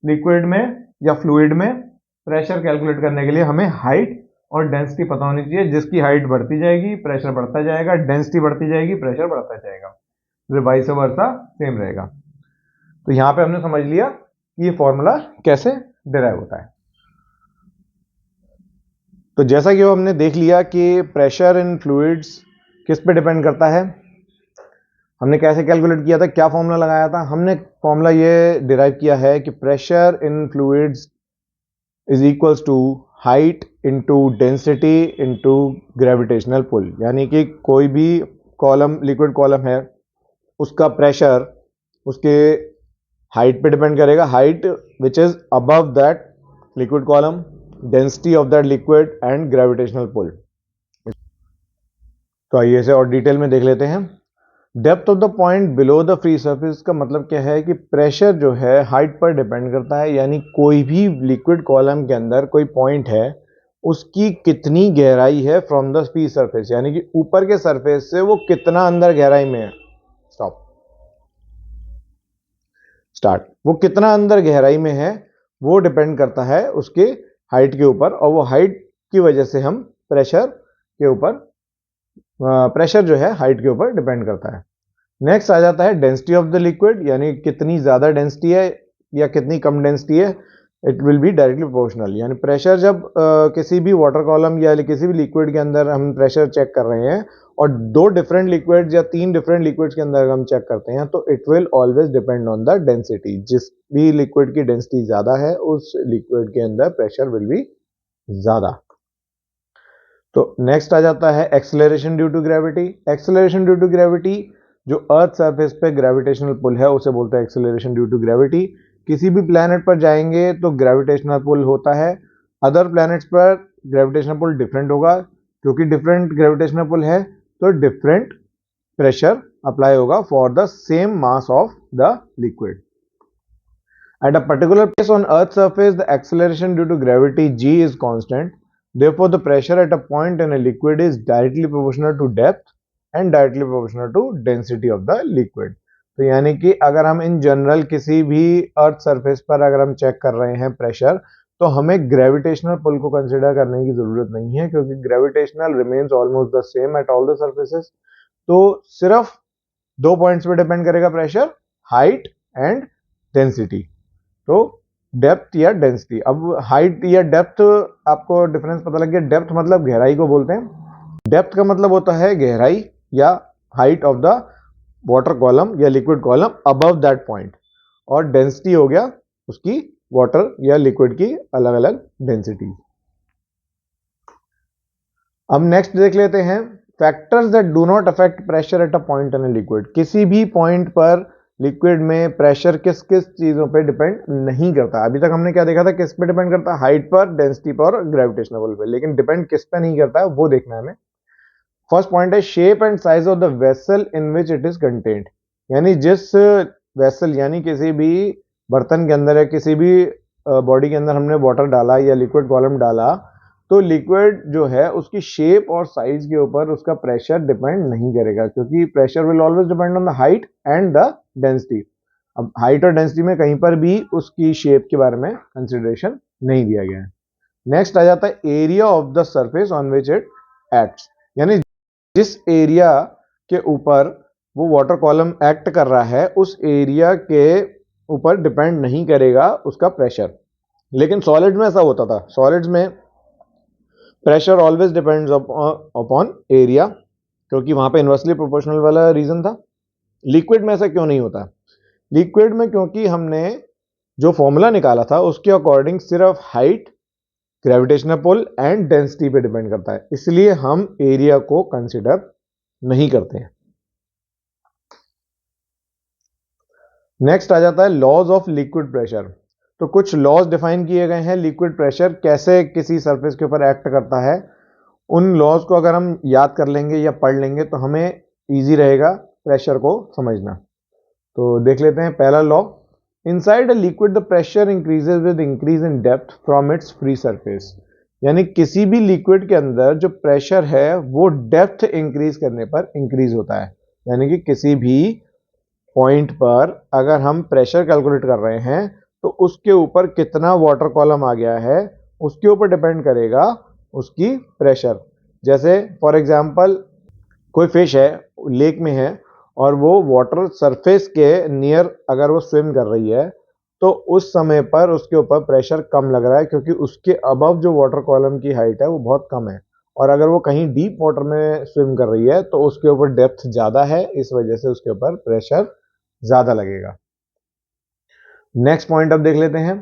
लिक्विड में या फ्लूइड में प्रेशर कैलकुलेट करने के लिए हमें हाइट और डेंसिटी पता होनी चाहिए, जिसकी हाइट बढ़ती जाएगी प्रेशर बढ़ता जाएगा, डेंसिटी बढ़ती जाएगी प्रेशर बढ़ता जाएगा, वाइस वर्सा सेम रहेगा। तो यहां पे हमने समझ लिया कि ये फॉर्मूला कैसे डिराइव होता है। तो जैसा कि हमने देख लिया कि प्रेशर इन फ्लूइड्स किस पे डिपेंड करता है, हमने कैसे कैलकुलेट किया था, क्या फॉर्मूला लगाया था, हमने फॉर्मूला ये डिराइव किया है कि pressure in fluids is equals to height into density into gravitational pull, यानी कि कोई भी कॉलम लिक्विड कॉलम है उसका प्रेशर उसके हाइट पे डिपेंड करेगा, height which is above that liquid column, density of that liquid and gravitational pull. तो आइए इसे और डिटेल में देख लेते हैं। Depth of the point below the free surface का मतलब क्या है कि प्रेशर जो है हाइट पर डिपेंड करता है, यानी कोई भी लिक्विड कॉलम के अंदर कोई पॉइंट है उसकी कितनी गहराई है फ्रॉम द फ्री सरफेस, यानी कि ऊपर के सरफेस से वो कितना अंदर गहराई में है। स्टार्ट। वो कितना अंदर गहराई में है वो डिपेंड करता है उसके हाइट के ऊपर, और वो हाइट की वजह से हम प्रेशर के ऊपर, प्रेशर जो है हाइट के ऊपर डिपेंड करता है। नेक्स्ट आ जाता है डेंसिटी ऑफ द लिक्विड, यानी कितनी ज़्यादा डेंसिटी है या कितनी कम डेंसिटी है। It will be directly proportional, यानी प्रेशर जब किसी भी वाटर कॉलम या किसी भी लिक्विड के अंदर हम प्रेशर चेक कर रहे हैं और दो डिफरेंट लिक्विड्स या तीन डिफरेंट लिक्विड्स के अंदर हम चेक करते हैं, तो it will always depend on the density. जिस भी लिक्विड की डेंसिटी ज़्यादा है उस लिक्विड के अंदर प्रेशर विल बी ज़्यादा। तो नेक्स्ट आ जाता है acceleration due to gravity. Acceleration due to gravity, जो अर्थ सरफेस पे ग्रेविटेशनल पुल है उसे बोलते हैं एक्सेलरेशन ड्यू टू ग्रेविटी। किसी भी प्लैनेट पर जाएंगे तो ग्रेविटेशनल पुल होता है, अदर प्लैनेट्स पर ग्रेविटेशनल पुल डिफरेंट होगा, क्योंकि डिफरेंट ग्रेविटेशनल पुल है तो डिफरेंट प्रेशर अप्लाई होगा for the same mass of the liquid. At a particular place on Earth's surface, the acceleration due to gravity g is constant. Therefore, the pressure at a point in a liquid is directly proportional to depth and directly proportional to density of the liquid. तो यानी कि अगर हम in general किसी भी earth surface पर अगर हम चेक कर रहे हैं प्रेशर, तो हमें ग्रेविटेशनल पुल को कंसिडर करने की जरूरत नहीं है, क्योंकि gravitational remains almost the same at all the surfaces. तो सिर्फ दो पॉइंट्स पे डिपेंड करेगा प्रेशर, हाइट एंड डेंसिटी। तो डेप्थ या डेंसिटी, अब हाइट या डेप्थ आपको डिफरेंस पता लग गया। डेप्थ मतलब गहराई को बोलते हैं, डेप्थ का मतलब होता है गहराई या height of the water column या liquid column above that point, और डेंसिटी हो गया उसकी वाटर या लिक्विड की अलग अलग डेंसिटी। अब नेक्स्ट देख लेते हैं factors that do not affect pressure at a point in a liquid. किसी भी पॉइंट पर लिक्विड में प्रेशर किस किस चीजों पे डिपेंड नहीं करता। अभी तक हमने क्या देखा था, किस पे डिपेंड करता है, हाइट पर, डेंसिटी पर और ग्रेविटेशनल पुल पे, लेकिन डिपेंड किस पे नहीं करता है वो देखना है हमें। फर्स्ट पॉइंट है shape and size of the vessel in which it is contained, यानी जिस वेसल यानी किसी भी बर्तन के अंदर या किसी भी बॉडी के अंदर हमने वाटर डाला या लिक्विड कॉलम डाला, तो लिक्विड जो है उसकी शेप और साइज के ऊपर उसका प्रेशर डिपेंड नहीं करेगा, क्योंकि pressure will always depend on the height and the density. अब हाइट और डेंसिटी में कहीं पर भी उसकी शेप के बारे में कंसिडरेशन नहीं दिया गया है। नेक्स्ट आ जाता है area of the surface on which it acts, यानी जिस एरिया के ऊपर वो वाटर कॉलम एक्ट कर रहा है उस एरिया के ऊपर डिपेंड नहीं करेगा उसका प्रेशर। लेकिन सॉलिड में ऐसा होता था, सॉलिड्स में pressure always depends upon area, क्योंकि वहां पे इनवर्सली प्रोपोर्शनल वाला रीजन था। लिक्विड में ऐसा क्यों नहीं होता? लिक्विड में क्योंकि हमने जो फॉर्मूला निकाला था उसके अकॉर्डिंग सिर्फ height, gravitational pull and density पे डिपेंड करता है, इसलिए हम एरिया को कंसिडर नहीं करते हैं। नेक्स्ट आ जाता है लॉज ऑफ लिक्विड प्रेशर। तो कुछ लॉज डिफाइन किए गए हैं, लिक्विड प्रेशर कैसे किसी सरफेस के ऊपर एक्ट करता है। उन लॉज को अगर हम याद कर लेंगे या पढ़ लेंगे तो हमें इजी रहेगा प्रेशर को समझना। तो देख लेते हैं पहला law, inside a liquid the pressure increases with increase in depth from its free surface, यानी किसी भी लिक्विड के अंदर जो प्रेशर है वो डेप्थ इंक्रीज करने पर इंक्रीज होता है। यानी कि किसी भी पॉइंट पर अगर हम प्रेशर कैलकुलेट कर रहे हैं तो उसके ऊपर कितना वाटर कॉलम आ गया है उसके ऊपर डिपेंड करेगा उसकी प्रेशर। जैसे फॉर एग्जांपल कोई फिश है, लेक में है और वो वाटर सरफेस के नियर अगर वो स्विम कर रही है तो उस समय पर उसके ऊपर प्रेशर कम लग रहा है, क्योंकि उसके अबव जो वाटर कॉलम की हाइट है वो बहुत कम है। और अगर वो कहीं डीप वाटर में स्विम कर रही है तो उसके ऊपर डेप्थ ज़्यादा है, इस वजह से उसके ऊपर प्रेशर ज़्यादा लगेगा। नेक्स्ट पॉइंट अब देख लेते हैं।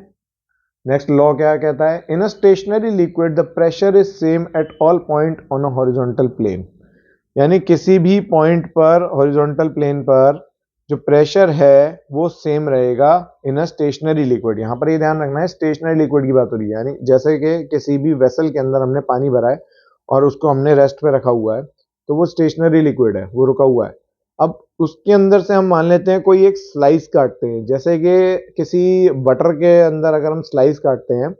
नेक्स्ट लॉ क्या कहता है, in a stationary liquid the pressure is same at all point on a horizontal plane, यानी किसी भी पॉइंट पर हॉरिजॉन्टल प्लेन पर जो प्रेशर है वो सेम रहेगा इन अ स्टेशनरी लिक्विड। यहाँ पर ये ध्यान रखना है स्टेशनरी लिक्विड की बात हो रही है, यानी जैसे कि किसी भी वेसल के अंदर हमने पानी भरा है और उसको हमने रेस्ट पे रखा हुआ है तो वो स्टेशनरी लिक्विड है, वो रुका हुआ है। अब उसके अंदर से हम मान लेते हैं कोई एक स्लाइस काटते हैं, जैसे कि किसी बटर के अंदर अगर हम स्लाइस काटते हैं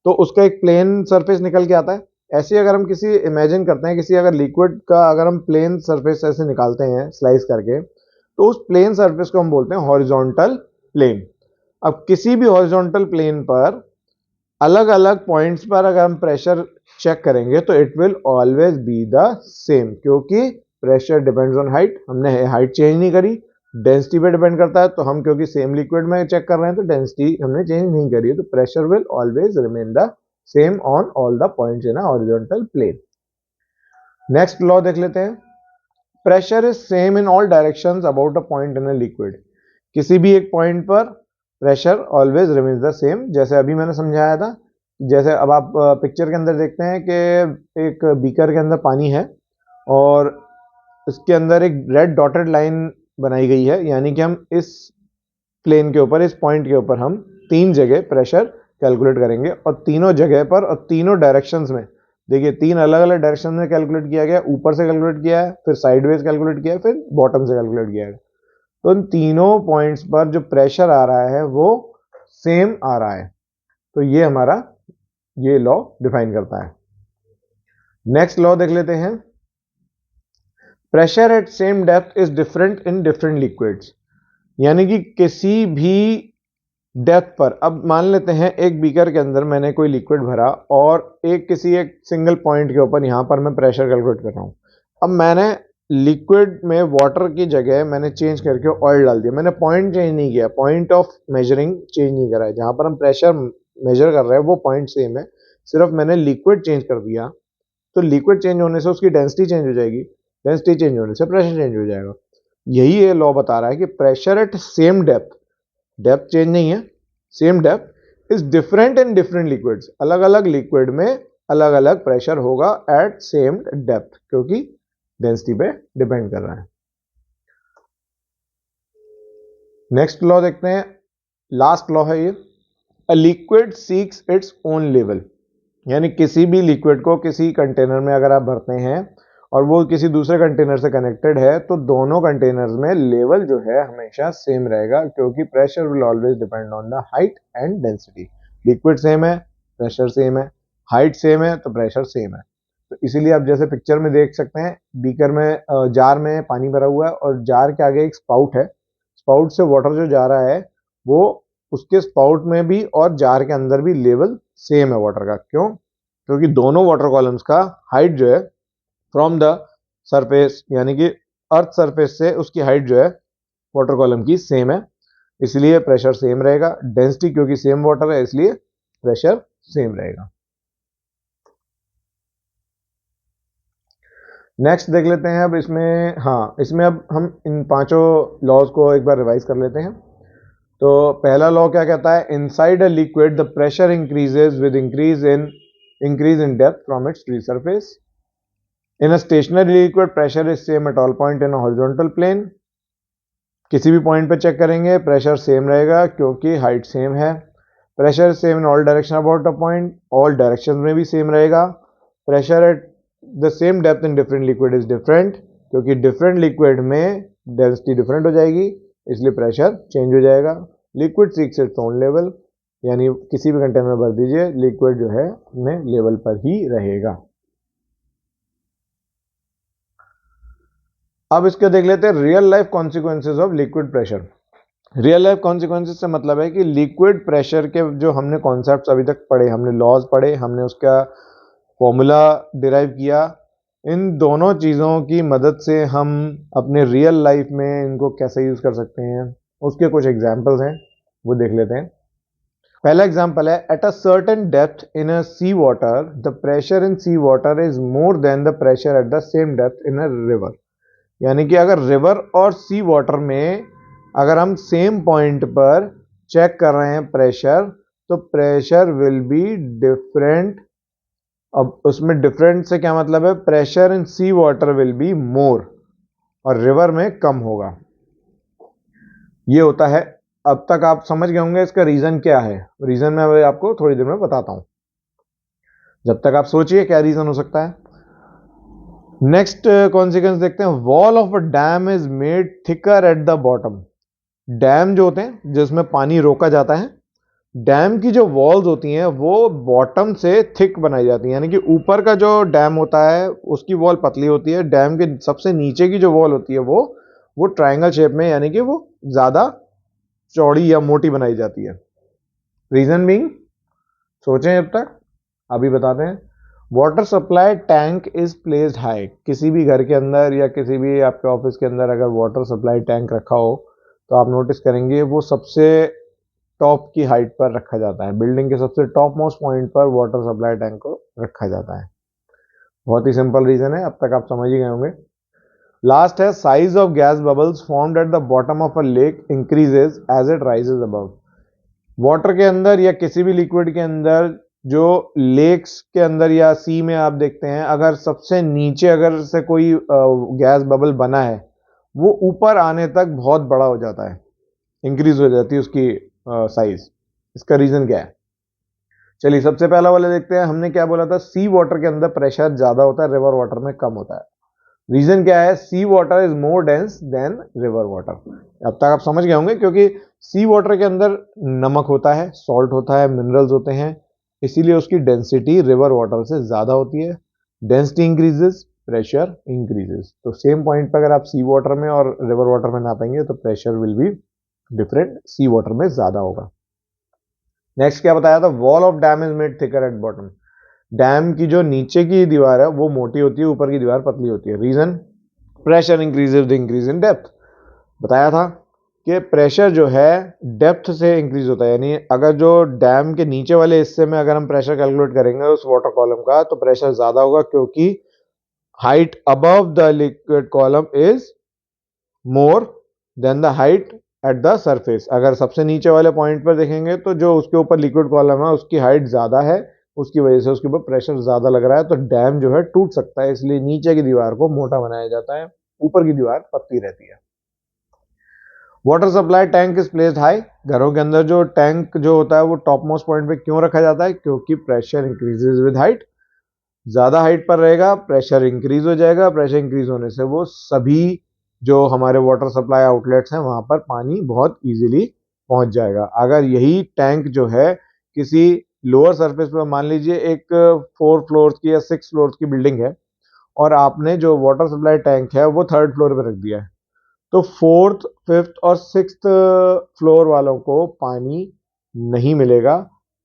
तो उसका एक प्लेन सरफेस निकल के आता है। ऐसे अगर हम किसी इमेजिन करते हैं किसी अगर लिक्विड का अगर हम प्लेन सरफेस ऐसे निकालते हैं स्लाइस करके, तो उस प्लेन सरफेस को हम बोलते हैं हॉरिजॉन्टल प्लेन। अब किसी भी हॉरिजॉन्टल प्लेन पर अलग अलग पॉइंट्स पर अगर हम प्रेशर चेक करेंगे तो it will always be the same, क्योंकि प्रेशर डिपेंड्स ऑन हाइट, हमने हाइट चेंज नहीं करी। डेंसिटी पे डिपेंड करता है, तो हम क्योंकि सेम लिक्विड में चेक कर रहे हैं तो डेंसिटी हमने चेंज नहीं करी है, तो pressure will always remain the same on all the points in a horizontal plane. Next law देख लेते हैं। Pressure is same in all directions about a point in a liquid. किसी भी एक पॉइंट पर pressure always remains the same, जैसे अभी मैंने समझाया था। जैसे अब आप पिक्चर के अंदर देखते हैं कि एक बीकर के अंदर पानी है और इसके अंदर एक रेड डॉटेड लाइन बनाई गई है, यानी कि हम इस प्लेन के ऊपर, इस पॉइंट के ऊपर हम 3 जगह प्रेशर कैलकुलेट करेंगे और तीनों जगह पर और तीनों डायरेक्शंस में, देखिए 3 अलग अलग डायरेक्शन में कैलकुलेट किया गया, ऊपर से कैलकुलेट किया है, फिर साइडवेज कैलकुलेट किया है, फिर बॉटम से कैलकुलेट किया है। तो इन तीनों पॉइंट्स पर जो प्रेशर आ रहा है वो सेम आ रहा है, तो ये हमारा ये लॉ डिफाइन करता है। नेक्स्ट लॉ देख लेते हैं। Pressure at same depth is different in different liquids, यानी कि किसी भी डेप्थ पर, अब मान लेते हैं एक बीकर के अंदर मैंने कोई लिक्विड भरा और किसी एक सिंगल पॉइंट के ऊपर यहां पर मैं प्रेशर कैलकुलेट कर रहा हूं। अब मैंने लिक्विड में वाटर की जगह मैंने चेंज करके ऑयल डाल दिया, मैंने पॉइंट चेंज नहीं किया, पॉइंट ऑफ मेजरिंग चेंज नहीं करा है, जहां पर हम प्रेशर मेजर कर रहे हैं वो पॉइंट सेम है, सिर्फ मैंने लिक्विड चेंज कर दिया। तो लिक्विड चेंज होने से उसकी डेंसिटी चेंज हो जाएगी, डेंसिटी चेंज होने से प्रेशर चेंज हो जाएगा। यही ये लॉ बता रहा है कि pressure at same depth, depth change नहीं है, same depth is different in different liquids, अलग अलग लिक्विड में अलग अलग प्रेशर होगा एट सेम डेप्थ, क्योंकि डेंसिटी पे डिपेंड कर रहा है। नेक्स्ट लॉ देखते हैं, लास्ट लॉ है ये। A liquid seeks its own level, यानी किसी भी लिक्विड को किसी कंटेनर में अगर आप भरते हैं और वो किसी दूसरे कंटेनर से कनेक्टेड है तो दोनों कंटेनर्स में लेवल जो है हमेशा सेम रहेगा, क्योंकि pressure will always depend on the height and density. Liquid same है, प्रेशर सेम है, हाइट सेम है तो प्रेशर सेम है। तो इसीलिए आप जैसे पिक्चर में देख सकते हैं, बीकर में जार में पानी भरा हुआ है और जार के आगे एक स्पाउट है, स्पाउट से वाटर जो जा रहा है वो उसके स्पाउट में भी और जार के अंदर भी लेवल सेम है वाटर का। क्यों? क्योंकि दोनों वाटर कॉलम्स का हाइट जो है फ्रॉम द सरफेस, यानी कि अर्थ सरफेस से उसकी हाइट जो है वाटर कॉलम की सेम है, इसलिए प्रेशर सेम रहेगा। डेंसिटी क्योंकि सेम वाटर है इसलिए प्रेशर सेम रहेगा। नेक्स्ट देख लेते हैं अब इसमें, हाँ इसमें अब हम इन पांचों लॉज को एक बार रिवाइज कर लेते हैं। तो पहला लॉ क्या कहता है, inside a liquid the pressure increases with increase in depth from its free surface. In a stationary liquid pressure is same at all point in a horizontal plane. किसी भी पॉइंट पे चेक करेंगे pressure same रहेगा क्योंकि height same है। Pressure same in all direction about a point, all direction में भी same रहेगा। Pressure at the same depth in different liquid is different, क्योंकि डिफरेंट लिक्विड में डेंसिटी डिफरेंट हो जाएगी इसलिए प्रेशर चेंज हो जाएगा। Liquid seeks its own level, यानी किसी भी कंटेनर में भर दीजिए लिक्विड जो है अपने लेवल पर ही रहेगा। अब इसको देख लेते हैं real life consequences of liquid pressure. Real life consequences से मतलब है कि लिक्विड प्रेशर के जो हमने कॉन्सेप्ट्स अभी तक पढ़े, हमने लॉज पढ़े, हमने उसका फॉर्मूला डिराइव किया, इन दोनों चीज़ों की मदद से हम अपने रियल लाइफ में इनको कैसे यूज़ कर सकते हैं उसके कुछ एग्जाम्पल्स हैं, वो देख लेते हैं। पहला एग्जाम्पल है, at a certain depth in a sea water the pressure in sea water is more than the pressure at the same depth in a river. यानी कि अगर रिवर और सी वाटर में अगर हम सेम पॉइंट पर चेक कर रहे हैं प्रेशर, तो प्रेशर विल बी डिफरेंट। अब उसमें डिफरेंट से क्या मतलब है, pressure in sea water will be more और रिवर में कम होगा, ये होता है। अब तक आप समझ गए होंगे इसका रीजन क्या है, रीजन मैं अभी आपको थोड़ी देर में बताता हूं, जब तक आप सोचिए क्या रीजन हो सकता है। नेक्स्ट कॉन्सिक्वेंस देखते हैं, wall of a dam is made thicker eight the bottom. Dam जो होते हैं जिसमें पानी रोका जाता है, डैम की जो वॉल्स होती हैं वो बॉटम से थिक बनाई जाती हैं, यानी कि ऊपर का जो डैम होता है उसकी वॉल पतली होती है, डैम के सबसे नीचे की जो वॉल होती है वो ट्रायंगल शेप में, यानी कि वो ज़्यादा चौड़ी या मोटी बनाई जाती है? रीजन बीइंग, सोचें जब तक, अभी बताते हैं। Water supply tank is placed high. किसी भी घर के अंदर या किसी भी आपके ऑफिस के अंदर अगर वाटर सप्लाई टैंक रखा हो तो आप नोटिस करेंगे वो सबसे टॉप की हाइट पर रखा जाता है। बिल्डिंग के सबसे टॉप मोस्ट पॉइंट पर वाटर सप्लाई टैंक को रखा जाता है। बहुत ही सिंपल रीजन है, अब तक आप समझ ही गए होंगे। लास्ट है, size of gas bubbles formed at the bottom of a lake increases as it rises above. Water के अंदर या किसी भी लिक्विड के अंदर, जो लेक्स के अंदर या सी में आप देखते हैं, अगर सबसे नीचे अगर से कोई गैस बबल बना है वो ऊपर आने तक बहुत बड़ा हो जाता है, इंक्रीज हो जाती है उसकी साइज। इसका रीजन क्या है? चलिए सबसे पहला वाला देखते हैं। हमने क्या बोला था? सी वाटर के अंदर प्रेशर ज्यादा होता है, रिवर वाटर में कम होता है। रीजन क्या है? Sea water is more dense than river water. अब तक आप समझ गए होंगे, क्योंकि सी वाटर के अंदर नमक होता है, सॉल्ट होता है, मिनरल्स होते हैं, इसीलिए उसकी डेंसिटी रिवर वाटर से ज्यादा होती है। Density increases, pressure increases. तो सेम पॉइंट पर अगर आप सी वाटर में और रिवर वाटर में नापेंगे तो pressure will be different, sea water में ज्यादा होगा। नेक्स्ट क्या बताया था? Wall of dam is made thicker at bottom. Dam की जो नीचे की दीवार है वो मोटी होती है, ऊपर की दीवार पतली होती है। Reason? Pressure increases with increase in depth. बताया था कि प्रेशर जो है डेप्थ से इंक्रीज होता है, यानी अगर जो डैम के नीचे वाले हिस्से में अगर हम प्रेशर कैलकुलेट करेंगे उस वाटर कॉलम का, तो प्रेशर ज्यादा होगा, क्योंकि height above the liquid column is more than the height at the surface. अगर सबसे नीचे वाले पॉइंट पर देखेंगे तो जो उसके ऊपर लिक्विड कॉलम है उसकी हाइट ज्यादा है, उसकी वजह से उसके ऊपर प्रेशर ज्यादा लग रहा है, तो डैम जो है टूट सकता है। इसलिए नीचे की दीवार को मोटा बनाया जाता है, ऊपर की दीवार पतली रहती है। Water supply tank is placed high. घरों के अंदर जो टैंक जो होता है वो टॉप मोस्ट पॉइंट पे क्यों रखा जाता है? क्योंकि प्रेशर इंक्रीजेज विद हाइट। ज्यादा हाइट पर रहेगा, प्रेशर इंक्रीज हो जाएगा, प्रेशर इंक्रीज होने से वो सभी जो हमारे वाटर सप्लाई आउटलेट्स हैं वहां पर पानी बहुत इजीली पहुंच जाएगा। अगर यही टैंक जो है किसी लोअर सरफेस पर, मान लीजिए एक 4 फ्लोर की या 6 फ्लोर की बिल्डिंग है और आपने जो वाटर सप्लाई टैंक है वो 3rd फ्लोर पर रख दिया है, तो 4th, 5th और 6th फ्लोर वालों को पानी नहीं मिलेगा।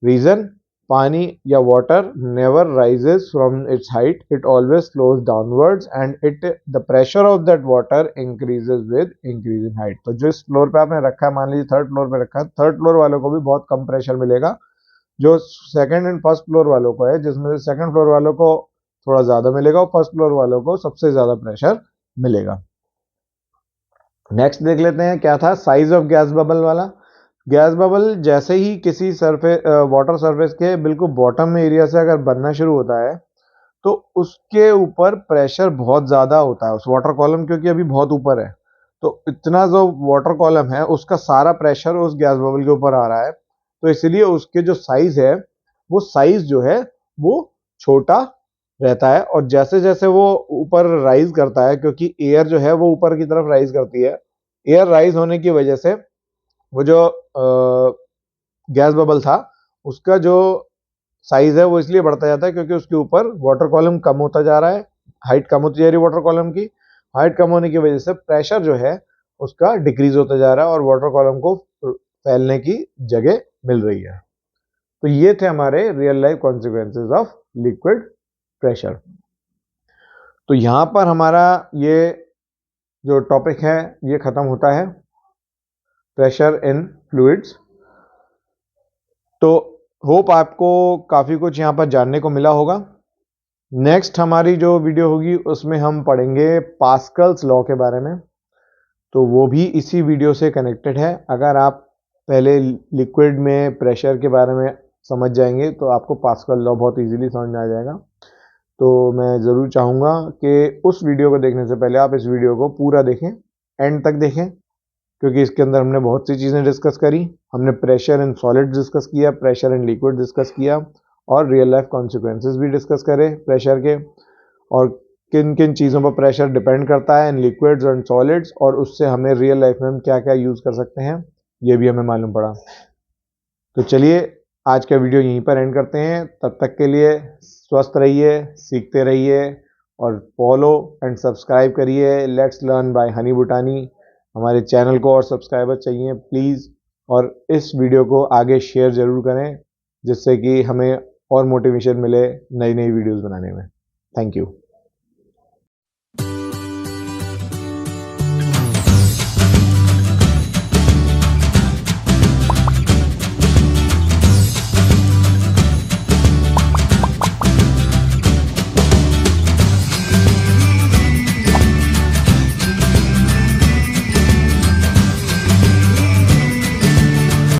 रीजन? पानी या water never rises from its height, it always flows downwards and it the pressure of that water increases with increase in height. तो जिस फ्लोर पे आपने रखा है, मान लीजिए 3rd फ्लोर पे रखा है, 3rd फ्लोर वालों को भी बहुत कम प्रेशर मिलेगा। जो 2nd एंड 1st फ्लोर वालों को है, जिसमें से 2nd फ्लोर वालों को थोड़ा ज्यादा मिलेगा और 1st फ्लोर वालों को सबसे ज्यादा प्रेशर मिलेगा। नेक्स्ट देख लेते हैं क्या था साइज ऑफ गैस बबल वाला। गैस बबल जैसे ही किसी सरफेस वाटर सरफेस के बिल्कुल बॉटम में एरिया से अगर बनना शुरू होता है तो उसके ऊपर प्रेशर बहुत ज्यादा होता है उस वाटर कॉलम, क्योंकि अभी बहुत ऊपर है, तो इतना जो वाटर कॉलम है उसका सारा प्रेशर उस गैस बबल के ऊपर आ रहा है, तो इसलिए उसके जो साइज है वो साइज जो है वो छोटा रहता है। और जैसे जैसे वो ऊपर राइज करता है, क्योंकि एयर जो है वो ऊपर की तरफ राइज करती है, एयर राइज होने की वजह से वो जो गैस बबल था उसका जो साइज है वो इसलिए बढ़ता जाता है क्योंकि उसके ऊपर वाटर कॉलम कम होता जा रहा है, हाइट कम होती जा रही है वाटर कॉलम की। हाइट कम होने की वजह से प्रेशर जो है उसका डिक्रीज होता जा रहा है और वाटर कॉलम को फैलने की जगह मिल रही है। तो ये थे हमारे real life consequences of liquid pressure. तो यहां पर हमारा ये जो टॉपिक है ये खत्म होता है, प्रेशर इन फ्लूइड्स। तो होप आपको काफ़ी कुछ यहाँ पर जानने को मिला होगा। नेक्स्ट हमारी जो वीडियो होगी उसमें हम पढ़ेंगे पास्कल्स लॉ के बारे में, तो वो भी इसी वीडियो से कनेक्टेड है। अगर आप पहले लिक्विड में प्रेशर के बारे में समझ जाएंगे तो आपको पास्कल लॉ बहुत इजीली समझ में आ जाएगा। तो मैं ज़रूर चाहूँगा कि उस वीडियो को देखने से पहले आप इस वीडियो को पूरा देखें, एंड तक देखें, क्योंकि इसके अंदर हमने बहुत सी चीज़ें डिस्कस करी। हमने प्रेशर इन सॉलिड डिस्कस किया, प्रेशर इन लिक्विड डिस्कस किया और रियल लाइफ कॉन्सिक्वेंसेज भी डिस्कस करे प्रेशर के, और किन किन चीज़ों पर प्रेशर डिपेंड करता है इन लिक्विड्स एंड सॉलिड्स, और उससे हमें रियल लाइफ में हम क्या क्या यूज़ कर सकते हैं ये भी हमें मालूम पड़ा। तो चलिए आज का वीडियो यहीं पर एंड करते हैं। तब तक के लिए स्वस्थ रहिए, सीखते रहिए और फॉलो एंड सब्सक्राइब करिए लेट्स लर्न बाय हनी बुटानी। हमारे चैनल को और सब्सक्राइबर चाहिए प्लीज़, और इस वीडियो को आगे शेयर ज़रूर करें, जिससे कि हमें और मोटिवेशन मिले नई नई वीडियोस बनाने में। Thank you.